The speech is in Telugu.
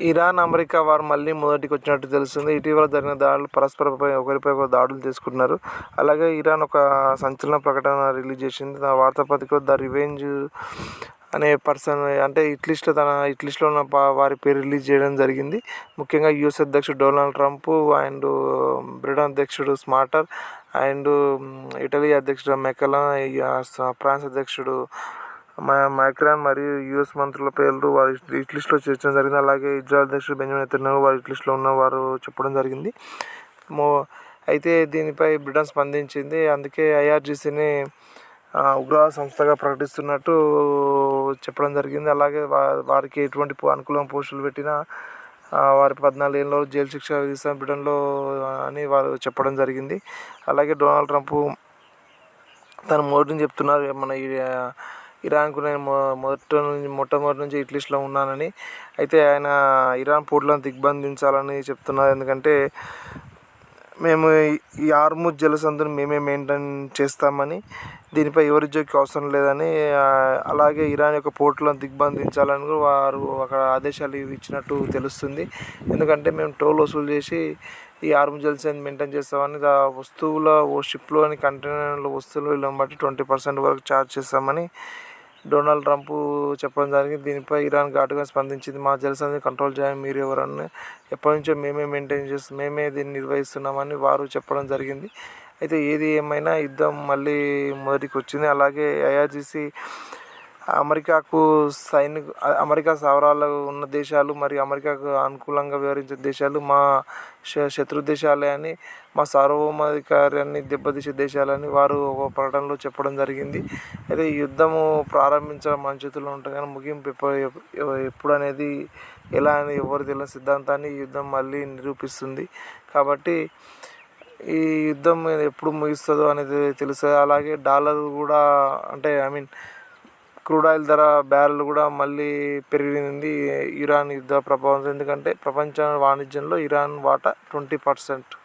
ఇరాన్, అమెరికా వారు మళ్ళీ మొదటికి వచ్చినట్టు తెలుస్తుంది. ఇటీవల జరిగిన దాడులు పరస్పరపై ఒకరిపై ఒకరు దాడులు చేసుకుంటున్నారు. అలాగే ఇరాన్ ఒక సంచలన ప్రకటన రిలీజ్ చేసింది. ఆ వార్తాపత్రికలో ద రివెంజ్ అనే పర్సన్ అంటే ఇట్లిస్ట్లో ఉన్న వారి పేరు రిలీజ్ చేయడం జరిగింది. ముఖ్యంగా యుఎస్ అధ్యక్షుడు డొనాల్డ్ ట్రంప్ అండ్ బ్రిటన్ అధ్యక్షుడు స్మార్టర్ అండ్ ఇటలీ అధ్యక్షుడు మెకలాన్, ఫ్రాన్స్ అధ్యక్షుడు మైక్రాన్ మరియు యుఎస్ మంత్రుల పేర్లు వారి హిట్ లిస్ట్లో చేర్చడం జరిగింది. అలాగే ఇజ్రాయెల్ అధ్యక్షుడు బెంజమిన్ నెతన్యాహు వారి హిట్ లిస్ట్లో ఉన్న వారు చెప్పడం జరిగింది. అయితే దీనిపై బ్రిటన్ స్పందించింది. అందుకే ఐఆర్జీసీని ఉగ్రవాద సంస్థగా ప్రకటిస్తున్నట్టు చెప్పడం జరిగింది. అలాగే వారికి ఎటువంటి అనుకూలం పోస్టులు పెట్టినా వారి 14 ఏళ్ళ జైలు శిక్ష విధిస్తాం బ్రిటన్లో అని వారు చెప్పడం జరిగింది. అలాగే డొనాల్డ్ ట్రంప్ తను మొదటి చెప్తున్నారు, మన ఇరాన్కు నేను మొట్టమొదటి నుంచి హిట్ లిస్ట్లో ఉన్నానని. అయితే ఆయన ఇరాన్ పోర్టులను దిగ్బంధించాలని చెప్తున్నారు. ఎందుకంటే మేము ఈ హార్ముజ్ జలసంధిని మేమే మెయింటైన్ చేస్తామని, దీనిపై ఎవరి జోక్యం అవసరం లేదని, అలాగే ఇరాన్ యొక్క పోర్టులను దిగ్బంధించాలని వారు అక్కడ ఆదేశాలు ఇచ్చినట్టు తెలుస్తుంది. ఎందుకంటే మేము టోల్ వసూలు చేసి ఈ హార్ముజ్ జలసంధిని మెయింటైన్ చేస్తామని, వస్తువుల షిప్లోని కంటైనర్ల వస్తువులు వీళ్ళని బట్టి 20% వరకు ఛార్జ్ చేస్తామని డొనాల్డ్ ట్రంప్ చెప్పడం జరిగింది. దీనిపై ఇరాన్ ఘాటుగా స్పందించింది. మా జలసంధిని కంట్రోల్ చేయాలి, మీరు ఎవరన్నా, ఎప్పటి నుంచో మేమే మెయింటైన్ చేస్తాం, మేమే దీన్ని నిర్వహిస్తున్నామని వారు చెప్పడం జరిగింది. అయితే ఏది ఏమైనా యుద్ధం మళ్ళీ మొదటికి వచ్చింది. అలాగే ఐఆర్జీసీ అమెరికా సవరాలు ఉన్న దేశాలు మరియు అమెరికాకు అనుకూలంగా వ్యవహరించే దేశాలు మా శత్రు దేశాలే అని, మా సార్వభౌమాధికారాన్ని దెబ్బతీసే దేశాలని వారు ఒక ప్రకటనలో చెప్పడం జరిగింది. అయితే ఈ యుద్ధము ప్రారంభించడం మన చేతుల్లో ఉంటుంది, కానీ ముగింపు ఎప్పుడు అనేది ఎలా అనేది ఎవరు తెలియని సిద్ధాంతాన్ని ఈ యుద్ధం మళ్ళీ నిరూపిస్తుంది. కాబట్టి ఈ యుద్ధం ఎప్పుడు ముగిస్తుందో అనేది తెలుస్తుంది. అలాగే డాలర్ కూడా క్రూడ్ ఆయిల్ ధర బ్యారెల్ కూడా మళ్ళీ పెరిగింది ఇరాన్ యుద్ధ ప్రభావంతో. ఎందుకంటే ప్రపంచ వాణిజ్యంలో ఇరాన్ వాటా 20%.